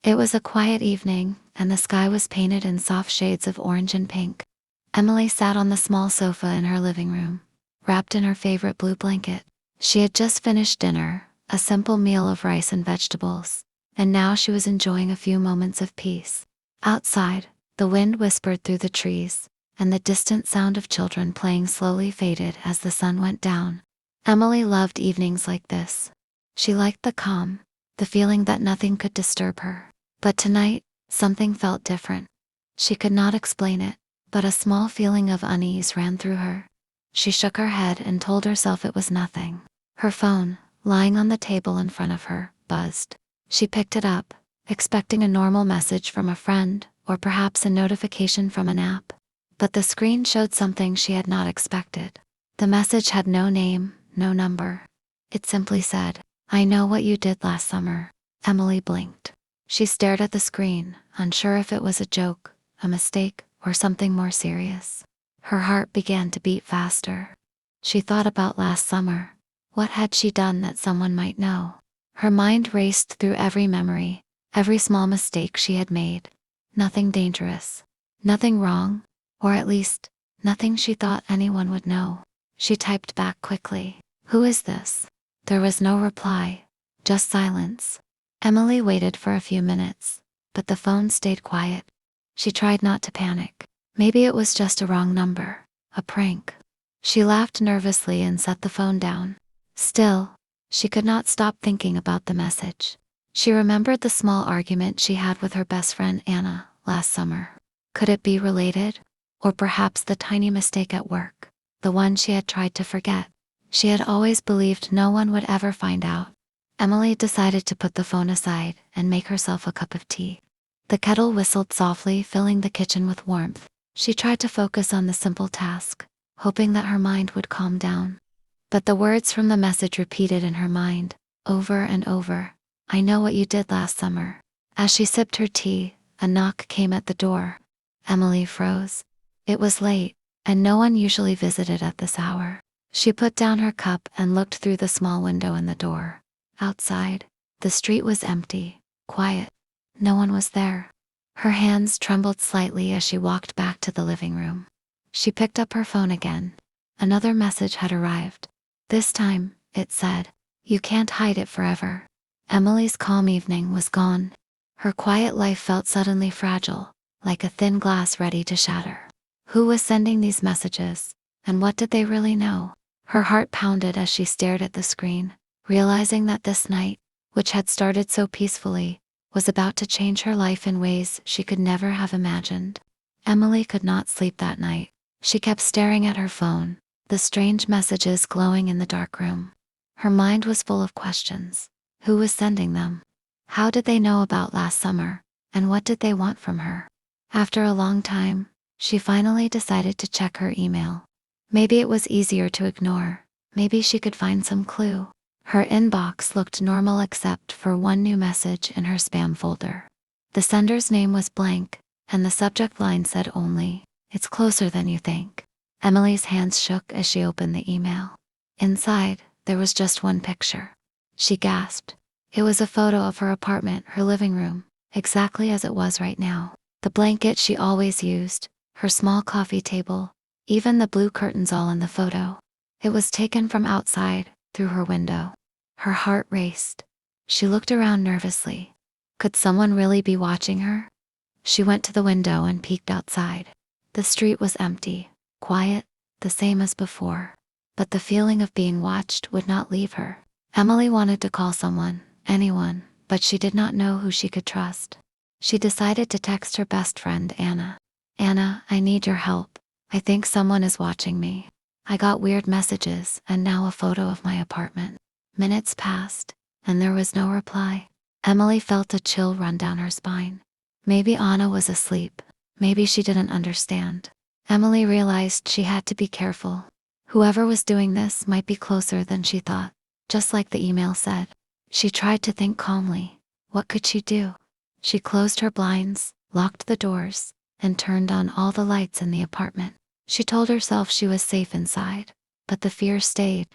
It was a quiet evening, and the sky was painted in soft shades of orange and pink. Emily sat on the small sofa in her living room, wrapped in her favorite blue blanket. She had just finished dinner, a simple meal of rice and vegetables, and now she was enjoying a few moments of peace. Outside, the wind whispered through the trees, and the distant sound of children playing slowly faded as the sun went down. Emily loved evenings like this. She liked the calm, the feeling that nothing could disturb her. But tonight, something felt different. She could not explain it, but a small feeling of unease ran through her. She shook her head and told herself it was nothing. Her phone, lying on the table in front of her, buzzed. She picked it up, expecting a normal message from a friend, or perhaps a notification from an app. But the screen showed something she had not expected. The message had no name, no number. It simply said, "I know what you did last summer." Emily blinked. She stared at the screen, unsure if it was a joke, a mistake, or something more serious. Her heart began to beat faster. She thought about last summer. What had she done that someone might know? Her mind raced through every memory, every small mistake she had made. Nothing dangerous, nothing wrong, or at least, nothing she thought anyone would know. She typed back quickly, "Who is this?" There was no reply, just silence. Emily waited for a few minutes, but the phone stayed quiet. She tried not to panic. Maybe it was just a wrong number, a prank. She laughed nervously and set the phone down. Still, she could not stop thinking about the message. She remembered the small argument she had with her best friend Anna last summer. Could it be related? Or perhaps the tiny mistake at work, the one she had tried to forget. She had always believed no one would ever find out. Emily decided to put the phone aside and make herself a cup of tea. The kettle whistled softly, filling the kitchen with warmth. She tried to focus on the simple task, hoping that her mind would calm down. But the words from the message repeated in her mind, over and over. "I know what you did last summer." As she sipped her tea, a knock came at the door. Emily froze. It was late, and no one usually visited at this hour. She put down her cup and looked through the small window in the door. Outside, the street was empty, quiet. No one was there. Her hands trembled slightly as she walked back to the living room. She picked up her phone again. Another message had arrived. This time, it said, "You can't hide it forever." Emily's calm evening was gone. Her quiet life felt suddenly fragile, like a thin glass ready to shatter. Who was sending these messages, and what did they really know? Her heart pounded as she stared at the screen, realizing that this night, which had started so peacefully, was about to change her life in ways she could never have imagined. Emily could not sleep that night. She kept staring at her phone, the strange messages glowing in the dark room. Her mind was full of questions. Who was sending them? How did they know about last summer, and what did they want from her? After a long time, she finally decided to check her email. Maybe it was easier to ignore. Maybe she could find some clue. Her inbox looked normal except for one new message in her spam folder. The sender's name was blank, and the subject line said only, "It's closer than you think." Emily's hands shook as she opened the email. Inside, there was just one picture. She gasped. It was a photo of her apartment, her living room, exactly as it was right now. The blanket she always used, her small coffee table, even the blue curtains all in the photo. It was taken from outside, through her window. Her heart raced. She looked around nervously. Could someone really be watching her? She went to the window and peeked outside. The street was empty, quiet, the same as before. But the feeling of being watched would not leave her. Emily wanted to call someone, anyone, but she did not know who she could trust. She decided to text her best friend Anna. "Anna, I need your help. I think someone is watching me. I got weird messages and now a photo of my apartment." Minutes passed, and there was no reply. Emily felt a chill run down her spine. Maybe Anna was asleep. Maybe she didn't understand. Emily realized she had to be careful. Whoever was doing this might be closer than she thought, just like the email said. She tried to think calmly. What could she do? She closed her blinds, locked the doors, and turned on all the lights in the apartment. She told herself she was safe inside, but the fear stayed.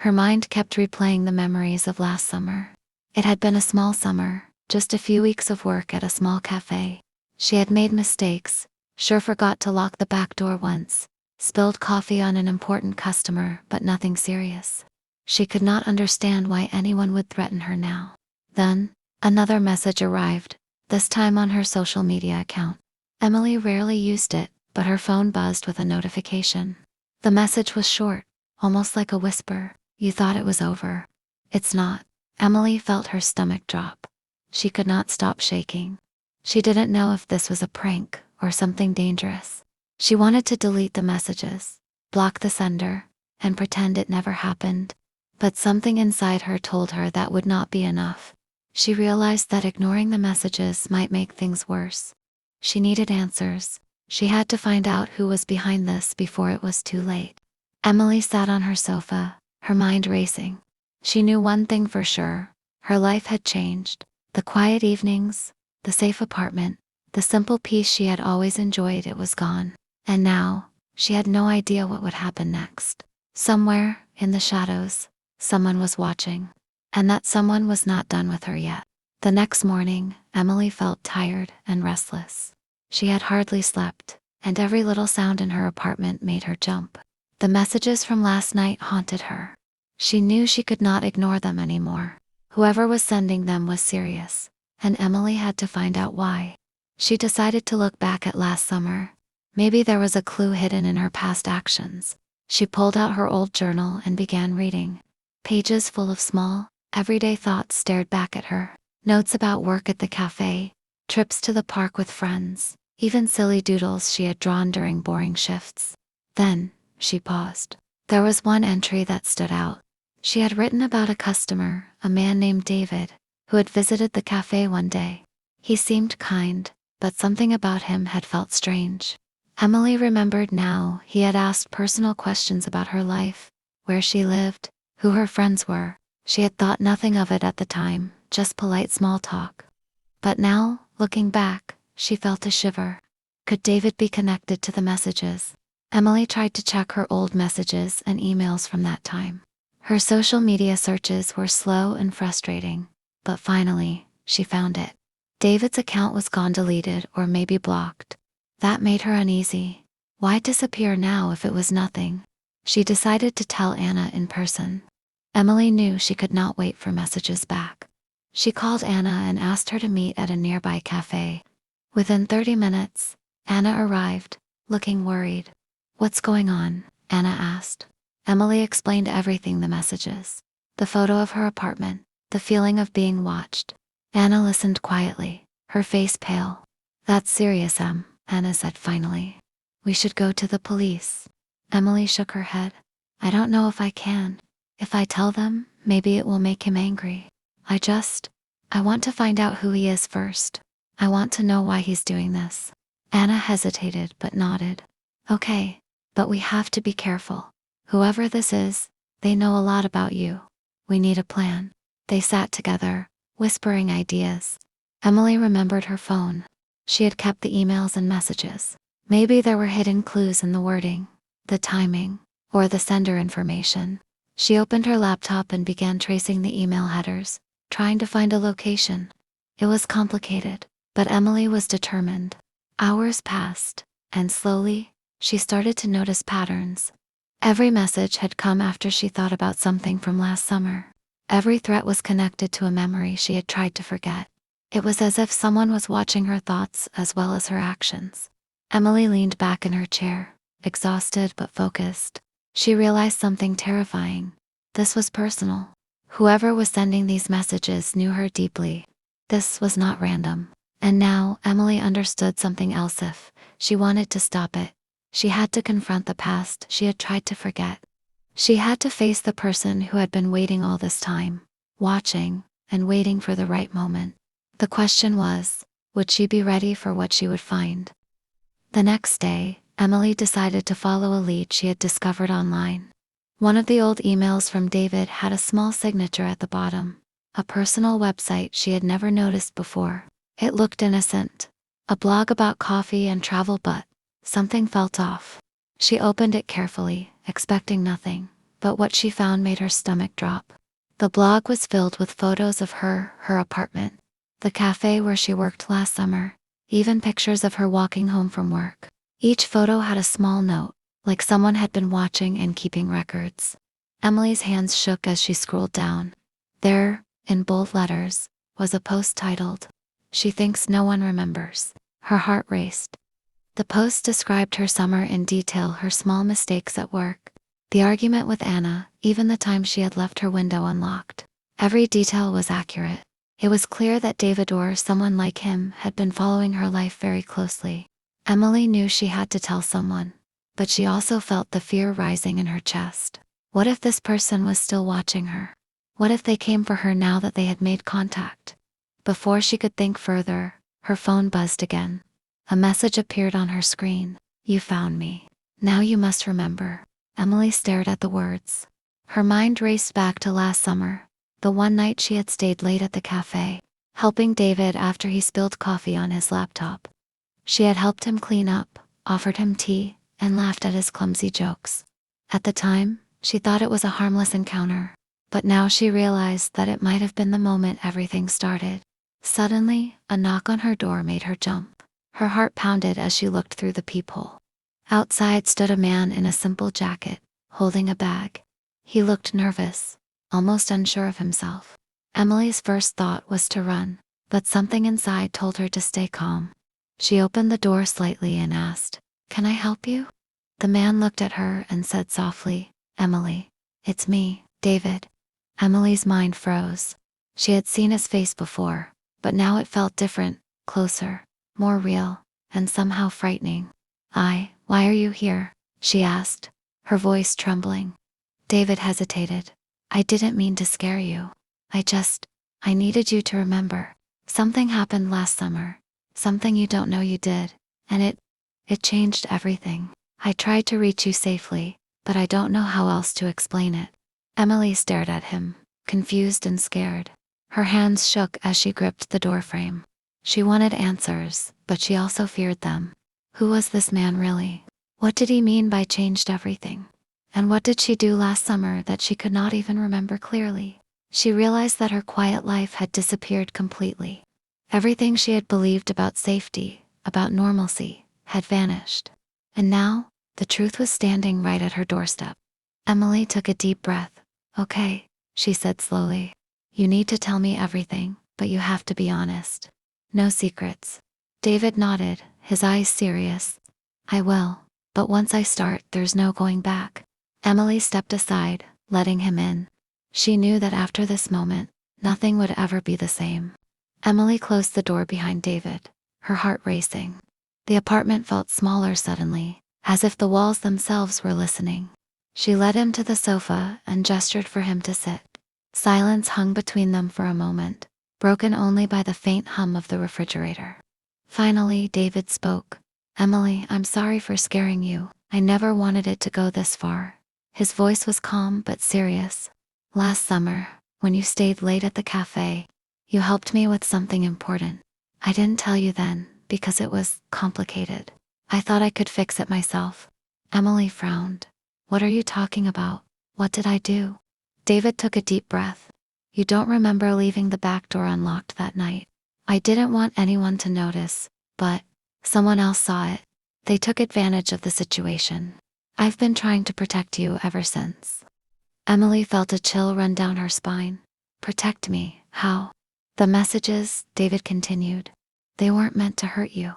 Her mind kept replaying the memories of last summer. It had been a small summer, just a few weeks of work at a small cafe. She had made mistakes, sure forgot to lock the back door once, spilled coffee on an important customer, but nothing serious. She could not understand why anyone would threaten her now. Then, another message arrived, this time on her social media account. Emily rarely used it, but her phone buzzed with a notification. The message was short, almost like a whisper. You thought it was over. It's not. Emily felt her stomach drop. She could not stop shaking. She didn't know if this was a prank or something dangerous. She wanted to delete the messages, block the sender, and pretend it never happened. But something inside her told her that would not be enough. She realized that ignoring the messages might make things worse. She needed answers. She had to find out who was behind this before it was too late. Emily sat on her sofa, her mind racing. She knew one thing for sure. Her life had changed. The quiet evenings, the safe apartment, the simple peace she had always enjoyed, it was gone. And now, she had no idea what would happen next. Somewhere, in the shadows, someone was watching. And that someone was not done with her yet. The next morning, Emily felt tired and restless. She had hardly slept, and every little sound in her apartment made her jump. The messages from last night haunted her. She knew she could not ignore them anymore. Whoever was sending them was serious, and Emily had to find out why. She decided to look back at last summer. Maybe there was a clue hidden in her past actions. She pulled out her old journal and began reading. Pages full of small, everyday thoughts stared back at her. Notes about work at the cafe, trips to the park with friends, even silly doodles she had drawn during boring shifts. Then, she paused. There was one entry that stood out. She had written about a customer, a man named David, who had visited the cafe one day. He seemed kind, but something about him had felt strange. Emily remembered now he had asked personal questions about her life, where she lived, who her friends were. She had thought nothing of it at the time, just polite small talk. But now, looking back, she felt a shiver. Could David be connected to the messages? Emily tried to check her old messages and emails from that time. Her social media searches were slow and frustrating, but finally, she found it. David's account was gone, deleted, or maybe blocked. That made her uneasy. Why disappear now if it was nothing? She decided to tell Anna in person. Emily knew she could not wait for messages back. She called Anna and asked her to meet at a nearby cafe. Within 30 minutes, Anna arrived, looking worried. What's going on? Anna asked. Emily explained everything, the messages, the photo of her apartment, the feeling of being watched. Anna listened quietly, her face pale. That's serious, Anna said finally. We should go to the police. Emily shook her head. I don't know if I can. If I tell them, maybe it will make him angry. I want to find out who he is first. I want to know why he's doing this. Anna hesitated but nodded. Okay, but we have to be careful. Whoever this is, they know a lot about you. We need a plan. They sat together, whispering ideas. Emily remembered her phone. She had kept the emails and messages. Maybe there were hidden clues in the wording, the timing, or the sender information. She opened her laptop and began tracing the email headers, trying to find a location. It was complicated, but Emily was determined. Hours passed, and slowly, she started to notice patterns. Every message had come after she thought about something from last summer. Every threat was connected to a memory she had tried to forget. It was as if someone was watching her thoughts as well as her actions. Emily leaned back in her chair, exhausted but focused. She realized something terrifying. This was personal. Whoever was sending these messages knew her deeply. This was not random. And now, Emily understood something else. If she wanted to stop it, she had to confront the past she had tried to forget. She had to face the person who had been waiting all this time, watching, and waiting for the right moment. The question was, would she be ready for what she would find? The next day, Emily decided to follow a lead she had discovered online. One of the old emails from David had a small signature at the bottom, a personal website she had never noticed before. It looked innocent, a blog about coffee and travel, but something felt off. She opened it carefully, expecting nothing, but what she found made her stomach drop. The blog was filled with photos of her apartment. the cafe where she worked last summer, even pictures of her walking home from work. Each photo had a small note, like someone had been watching and keeping records. Emily's hands shook as she scrolled down. There, in bold letters, was a post titled, "She thinks no one remembers." Her heart raced. The post described her summer in detail, her small mistakes at work, the argument with Anna, even the time she had left her window unlocked. Every detail was accurate. It was clear that David, or someone like him, had been following her life very closely. Emily knew she had to tell someone, but she also felt the fear rising in her chest. What if this person was still watching her? What if they came for her now that they had made contact? Before she could think further, her phone buzzed again. A message appeared on her screen. "You found me. Now you must remember." Emily stared at the words. Her mind raced back to last summer, the one night she had stayed late at the cafe, helping David after he spilled coffee on his laptop. She had helped him clean up, offered him tea, and laughed at his clumsy jokes. At the time, she thought it was a harmless encounter, but now she realized that it might have been the moment everything started. Suddenly, a knock on her door made her jump. Her heart pounded as she looked through the peephole. Outside stood a man in a simple jacket, holding a bag. He looked nervous, almost unsure of himself. Emily's first thought was to run, but something inside told her to stay calm. She opened the door slightly and asked, "Can I help you?" The man looked at her and said softly, "Emily, it's me, David." Emily's mind froze. She had seen his face before, but now it felt different, closer, more real, and somehow frightening. Why are you here?" she asked, her voice trembling. David hesitated. "I didn't mean to scare you. I needed you to remember. Something happened last summer, something you don't know you did, and it changed everything. I tried to reach you safely, but I don't know how else to explain it." Emily stared at him, confused and scared. Her hands shook as she gripped the doorframe. She wanted answers, but she also feared them. Who was this man really? What did he mean by changed everything? And what did she do last summer that she could not even remember clearly? She realized that her quiet life had disappeared completely. Everything she had believed about safety, about normalcy, had vanished. And now, the truth was standing right at her doorstep. Emily took a deep breath. "Okay," she said slowly. "You need to tell me everything, but you have to be honest. No secrets." David nodded, his eyes serious. "I will, but once I start, there's no going back." Emily stepped aside, letting him in. She knew that after this moment, nothing would ever be the same. Emily closed the door behind David, her heart racing. The apartment felt smaller suddenly, as if the walls themselves were listening. She led him to the sofa and gestured for him to sit. Silence hung between them for a moment, broken only by the faint hum of the refrigerator. Finally, David spoke. "Emily, I'm sorry for scaring you. I never wanted it to go this far." His voice was calm but serious. "Last summer, when you stayed late at the cafe, you helped me with something important. I didn't tell you then, because it was complicated. I thought I could fix it myself." Emily frowned. "What are you talking about? What did I do?" David took a deep breath. "You don't remember leaving the back door unlocked that night? I didn't want anyone to notice, but someone else saw it. They took advantage of the situation. I've been trying to protect you ever since." Emily felt a chill run down her spine. "Protect me? How?" "The messages," David continued, "they weren't meant to hurt you.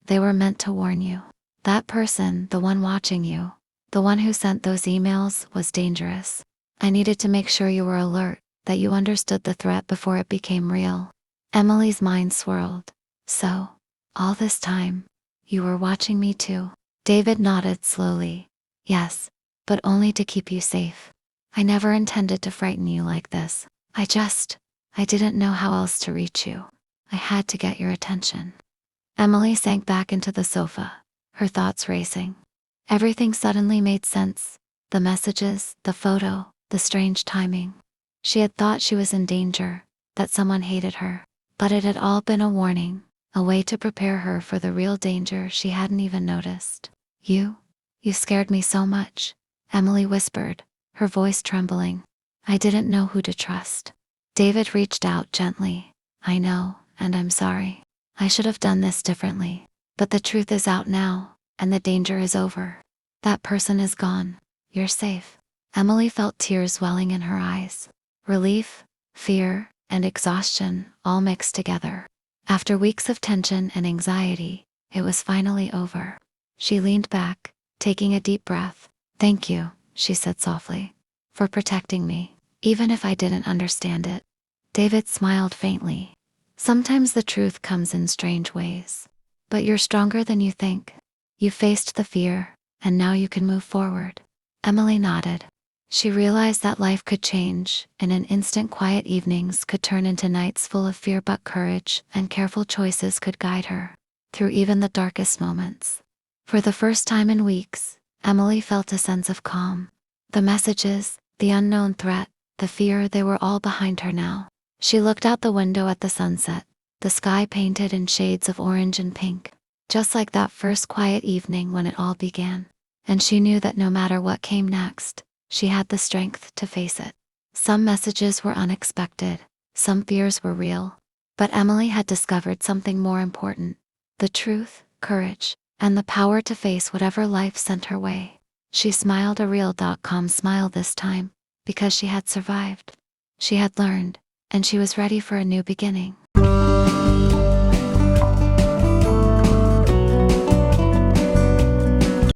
They were meant to warn you. That person, the one watching you, the one who sent those emails, was dangerous. I needed to make sure you were alert, that you understood the threat before it became real." Emily's mind swirled. "So, all this time, you were watching me too?" David nodded slowly. "Yes, but only to keep you safe. I never intended to frighten you like this. I didn't know how else to reach you. I had to get your attention." Emily sank back into the sofa, her thoughts racing. Everything suddenly made sense. The messages, the photo, the strange timing. She had thought she was in danger, that someone hated her, but it had all been a warning, a way to prepare her for the real danger she hadn't even noticed. You scared me so much," Emily whispered, her voice trembling. "I didn't know who to trust." David reached out gently. "I know, and I'm sorry. I should have done this differently. But the truth is out now, and the danger is over. That person is gone. You're safe." Emily felt tears welling in her eyes. Relief, fear, and exhaustion all mixed together. After weeks of tension and anxiety, it was finally over. She leaned back, taking a deep breath. "Thank you," she said softly, "for protecting me, even if I didn't understand it." David smiled faintly. "Sometimes the truth comes in strange ways. But you're stronger than you think. You faced the fear, and now you can move forward." Emily nodded. She realized that life could change, and in instant quiet evenings could turn into nights full of fear, but courage and careful choices could guide her through even the darkest moments. For the first time in weeks, Emily felt a sense of calm. The messages, the unknown threat, the fear, they were all behind her now. She looked out the window at the sunset, the sky painted in shades of orange and pink, just like that first quiet evening when it all began. And she knew that no matter what came next, she had the strength to face it. Some messages were unexpected, some fears were real. But Emily had discovered something more important: the truth, courage, and the power to face whatever life sent her way. She smiled a real.com smile this time, because she had survived. She had learned, and she was ready for a new beginning.